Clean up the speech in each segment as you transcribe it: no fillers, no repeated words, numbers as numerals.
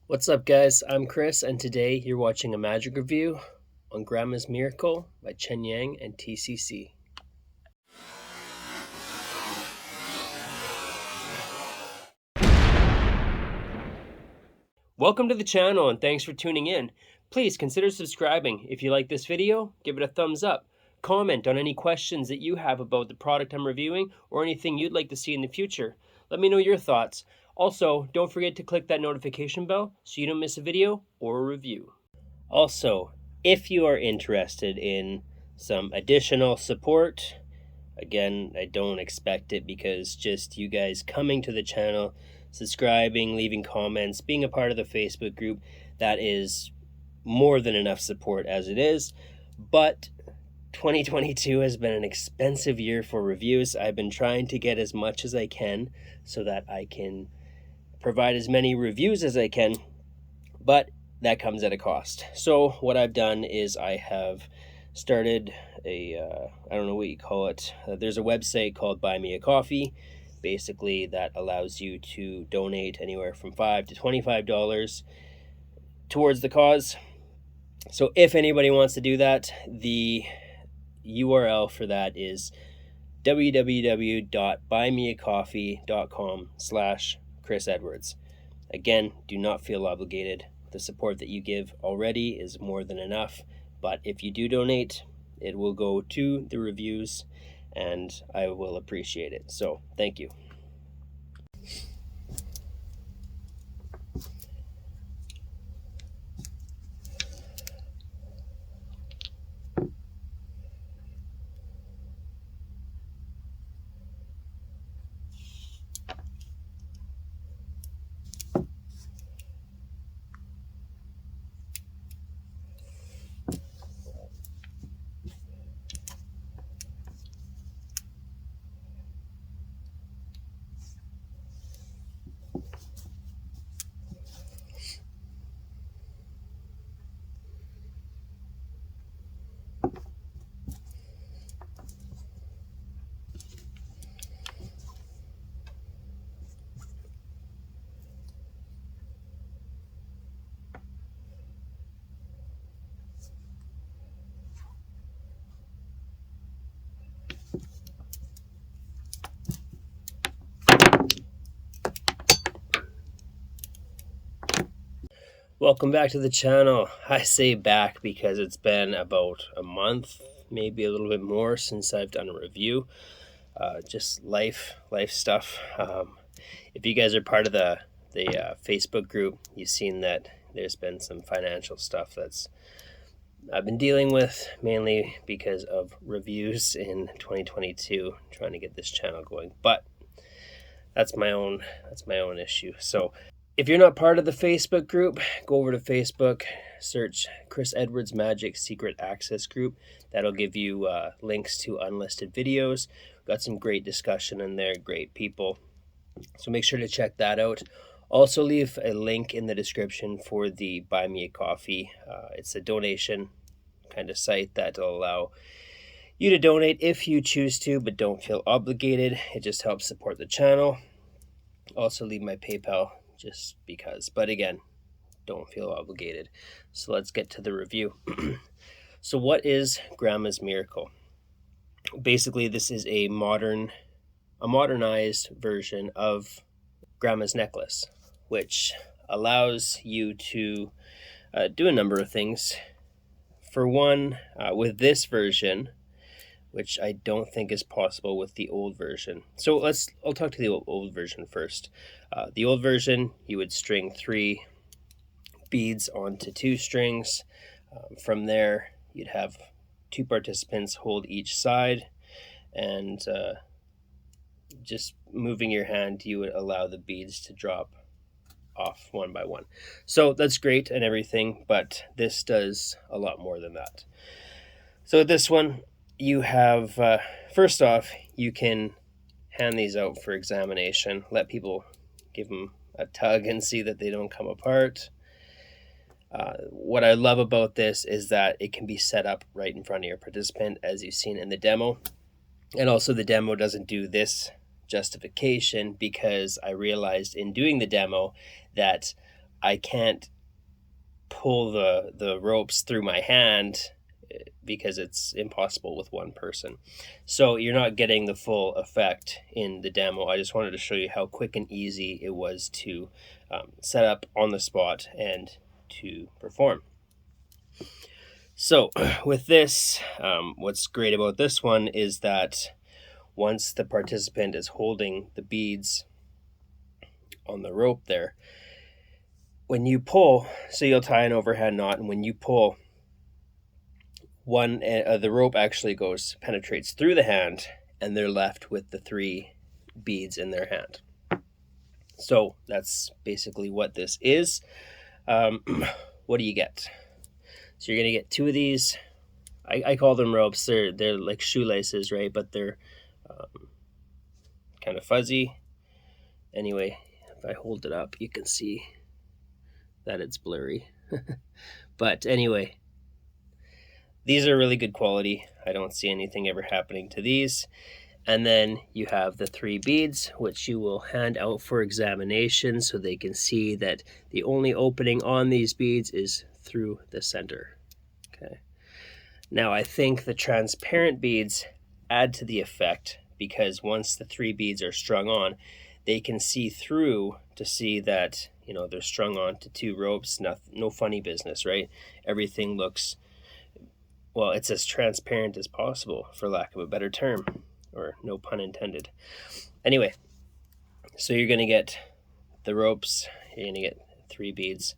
What's up, guys? I'm Chris, and today you're watching a magic review on Grandma's Miracle by Chen and TCC. Welcome to the channel, and thanks for tuning in. Please consider subscribing. If you like this video, give it a thumbs up. Comment on any questions that you have about the product I'm reviewing or anything you'd like to see in the future. Let me know your thoughts. Also, don't forget to click that notification bell so you don't miss a video or a review. Also, if you are interested in some additional support, again, I don't expect it because just you guys coming to the channel, subscribing, leaving comments, being a part of the Facebook group, that is more than enough support as it is. But 2022 has been an expensive year for reviews. I've been trying to get as much as I can so that I can provide as many reviews as I can, but that comes at a cost. So what I've done is I have started a I don't know what you call it. There's a website called Buy Me a Coffee, basically, that allows you to donate anywhere from $5 to $25 towards the cause. So if anybody wants to do that, the URL for that is www.buymeacoffee.com/Chris Edwards. Again, do not feel obligated. The support that you give already is more than enough, but if you do donate, it will go to the reviews and I will appreciate it. So thank you. Welcome back to the channel. I say back because it's been about a month, maybe a little bit more, since I've done a review. Just life stuff. If you guys are part of the Facebook group, you've seen that there's been some financial stuff that's I've been dealing with, mainly because of reviews in 2022, trying to get this channel going. But that's my own issue. So if you're not part of the Facebook group, go over to Facebook, search Chris Edwards Magic Secret Access Group. That'll give you links to unlisted videos. Got some great discussion in there, great people. So make sure to check that out. Also leave a link in the description for the Buy Me a Coffee. It's a donation kind of site that'll allow you to donate if you choose to, but don't feel obligated. It just helps support the channel. Also leave my PayPal just because, but again, don't feel obligated. So let's get to the review. So what is Grandma's Miracle? Basically, this is a modernized version of Grandma's necklace, which allows you to do a number of things. For one, with this version, which I don't think is possible with the old version. So I'll talk to the old version first. The old version, you would string 3 beads onto 2 strings. From there, you'd have 2 participants hold each side, and just moving your hand, you would allow the beads to drop off one by one. So that's great and everything, but this does a lot more than that. So this one, you have, first off, you can hand these out for examination, let people give them a tug and see that they don't come apart. What I love about this is that it can be set up right in front of your participant, as you've seen in the demo. And also the demo doesn't do this justification because I realized in doing the demo that I can't pull the ropes through my hand because it's impossible with one person. So you're not getting the full effect in the demo. I just wanted to show you how quick and easy it was to set up on the spot and to perform. So with this, what's great about this one is that once the participant is holding the beads on the rope there, when you pull, so you'll tie an overhand knot, and when you pull, the rope actually penetrates through the hand, and they're left with the 3 beads in their hand. So that's basically what this is. What do you get? So you're gonna get 2 of these. I call them ropes. They're like shoelaces, right? But they're kind of fuzzy. Anyway, if I hold it up, you can see that it's blurry. But anyway, these are really good quality. I don't see anything ever happening to these. And then you have the 3 beads, which you will hand out for examination so they can see that the only opening on these beads is through the center. Okay. Now I think the transparent beads add to the effect, because once the 3 beads are strung on, they can see through to see that, you know, they're strung on to 2 ropes. No funny business, right? Everything looks, well, it's as transparent as possible, for lack of a better term, or no pun intended. Anyway, so you're going to get the ropes, you're going to get 3 beads,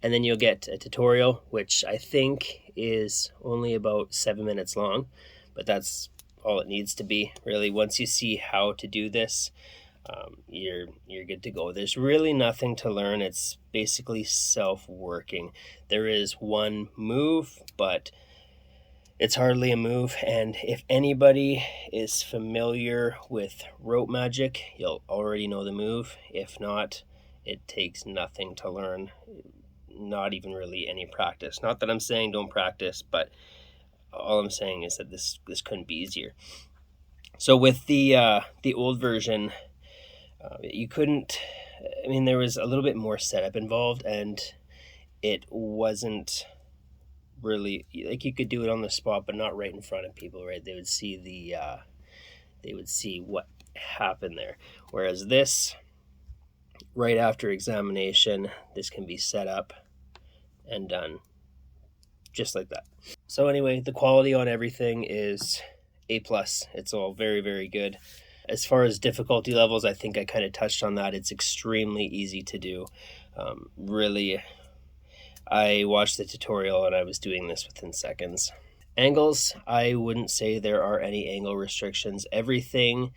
and then you'll get a tutorial, which I think is only about 7 minutes long, but that's all it needs to be, really. Once you see how to do this, you're good to go. There's really nothing to learn. It's basically self-working. There is one move, but it's hardly a move, and if anybody is familiar with rope magic, you'll already know the move. If not, it takes nothing to learn, not even really any practice. Not that I'm saying don't practice, but all I'm saying is that this couldn't be easier. So with the old version, you couldn't, I mean, there was a little bit more setup involved, and it wasn't really, like, you could do it on the spot, but not right in front of people, right? They would see they would see what happened there. Whereas this, right after examination, this can be set up and done just like that. So anyway, the quality on everything is A+. It's all very, very good. As far as difficulty levels, I think I kind of touched on that. It's extremely easy to do. Really, I watched the tutorial and I was doing this within seconds. Angles, I wouldn't say there are any angle restrictions. Everything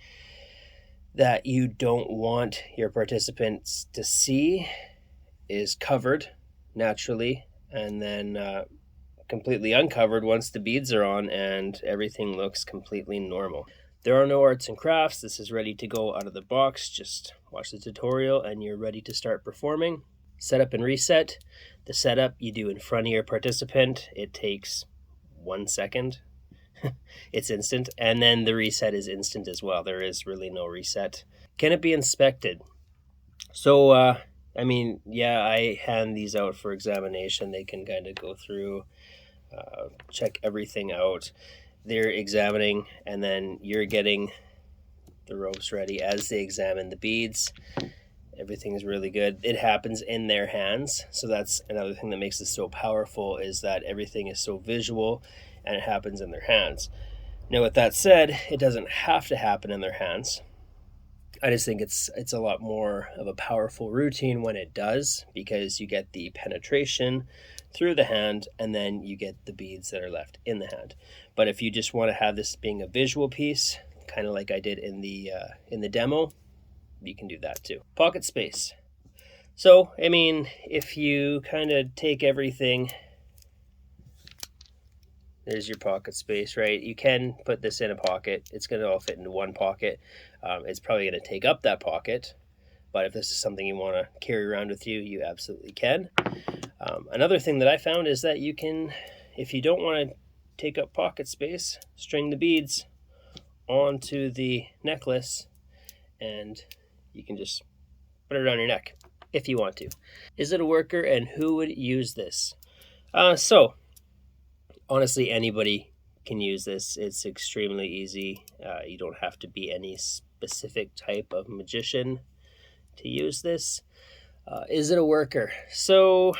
that you don't want your participants to see is covered naturally, and then completely uncovered once the beads are on, and everything looks completely normal. There are no arts and crafts. This is ready to go out of the box. Just watch the tutorial and you're ready to start performing. Setup and reset. The setup you do in front of your participant. It takes 1 second. It's instant. And then the reset is instant as well. There is really no reset. Can it be inspected? So, I mean, yeah, I hand these out for examination. They can kind of go through, check everything out. They're examining, and then you're getting the ropes ready as they examine the beads. Everything is really good. It happens in their hands. So that's another thing that makes this so powerful, is that everything is so visual and it happens in their hands. Now, with that said, it doesn't have to happen in their hands. I just think it's a lot more of a powerful routine when it does, because you get the penetration through the hand and then you get the beads that are left in the hand. But if you just want to have this being a visual piece, kind of like I did in the demo, you can do that too. Pocket space. So, I mean, if you kind of take everything, there's your pocket space, right? You can put this in a pocket. It's going to all fit into one pocket. It's probably going to take up that pocket, but if this is something you want to carry around with you, you absolutely can. Another thing that I found is that you can, if you don't want to take up pocket space, string the beads onto the necklace and you can just put it on your neck. if you want to. Is it a worker, and who would use this? So honestly, anybody can use this. It's extremely easy. You don't have to be any specific type of magician to use this. Is it a worker? So,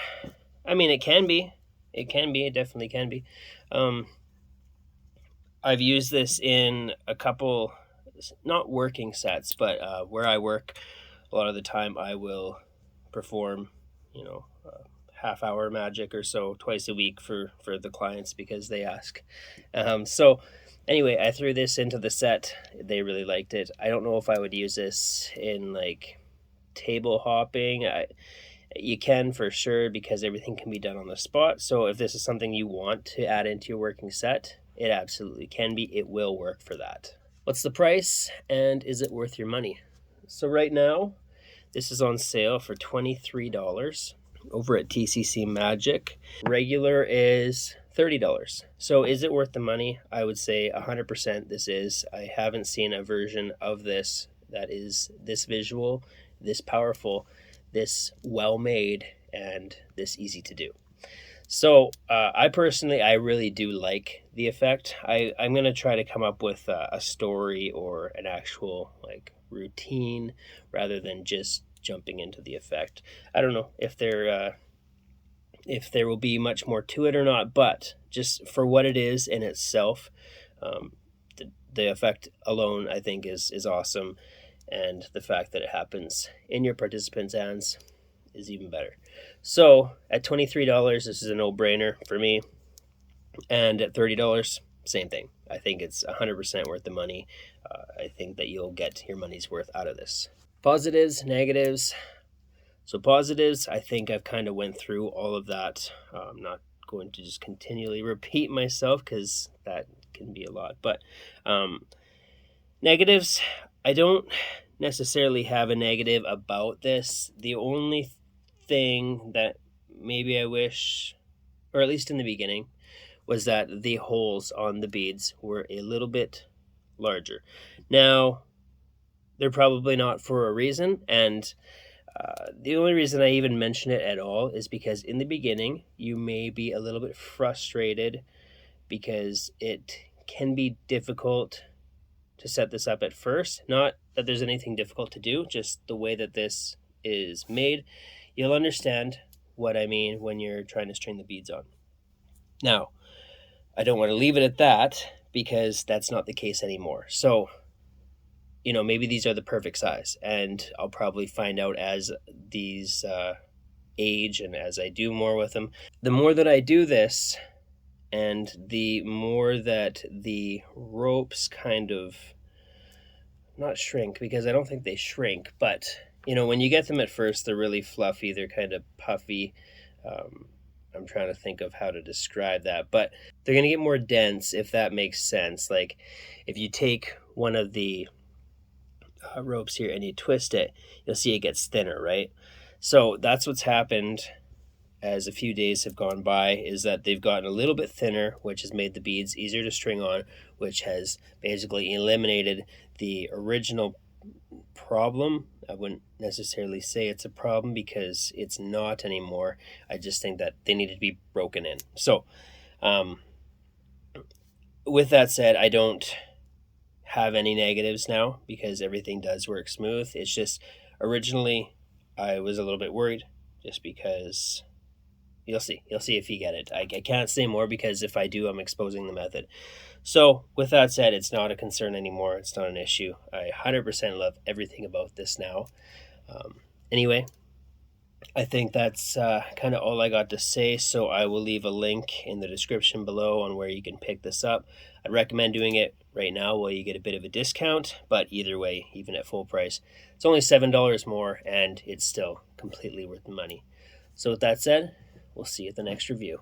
I mean, it can be. It can be. It definitely can be. I've used this in a couple, not working sets, but where I work, a lot of the time I will perform, half-hour magic or so twice a week for the clients because they ask. So anyway, I threw this into the set. They really liked it. I don't know if I would use this in like table hopping. You can for sure because everything can be done on the spot. So if this is something you want to add into your working set, it absolutely can be. It will work for that. What's the price, and is it worth your money? So right now, this is on sale for $23 over at TCC Magic. Regular is $30. So is it worth the money? I would say 100% this is. I haven't seen a version of this that is this visual, this powerful, this well-made, and this easy to do. So I really do like the effect. I'm going to try to come up with a story or an actual like routine rather than just jumping into the effect. I don't know if there will be much more to it or not, but just for what it is in itself, the effect alone I think is awesome, and the fact that it happens in your participants' hands is even better. So at $23, this is a no-brainer for me, and at $30, same thing. I think it's 100% worth the money. I think that you'll get your money's worth out of this. Positives, negatives. So positives, I think I've kind of went through all of that. I'm not going to just continually repeat myself because that can be a lot. But negatives, I don't necessarily have a negative about this. The only thing that maybe I wish, or at least in the beginning, was that the holes on the beads were a little bit larger. Now, they're probably not for a reason, and the only reason I even mention it at all is because in the beginning, you may be a little bit frustrated because it can be difficult to set this up at first. Not that there's anything difficult to do, just the way that this is made. You'll understand what I mean when you're trying to string the beads on. Now, I don't want to leave it at that because that's not the case anymore. So, maybe these are the perfect size, and I'll probably find out as these age and as I do more with them. The more that I do this, and the more that the ropes kind of not shrink, because I don't think they shrink, but when you get them at first, they're really fluffy, they're kind of puffy. I'm trying to think of how to describe that, but they're going to get more dense, if that makes sense. Like if you take one of the ropes here and you twist it, you'll see it gets thinner, right? So that's what's happened as a few days have gone by, is that they've gotten a little bit thinner, which has made the beads easier to string on, which has basically eliminated the original problem. I wouldn't necessarily say it's a problem because it's not anymore. I just think that they needed to be broken in. So with that said, I don't have any negatives now because everything does work smooth. It's just originally I was a little bit worried just because you'll see if you get it. I can't say more because if I do, I'm exposing the method. So with that said, it's not a concern anymore. It's not an issue. I 100% love everything about this now. Anyway, I think that's kind of all I got to say. So I will leave a link in the description below on where you can pick this up. I'd recommend doing it right now while you get a bit of a discount, but either way, even at full price, it's only $7 more and it's still completely worth the money. So with that said, we'll see you at the next review.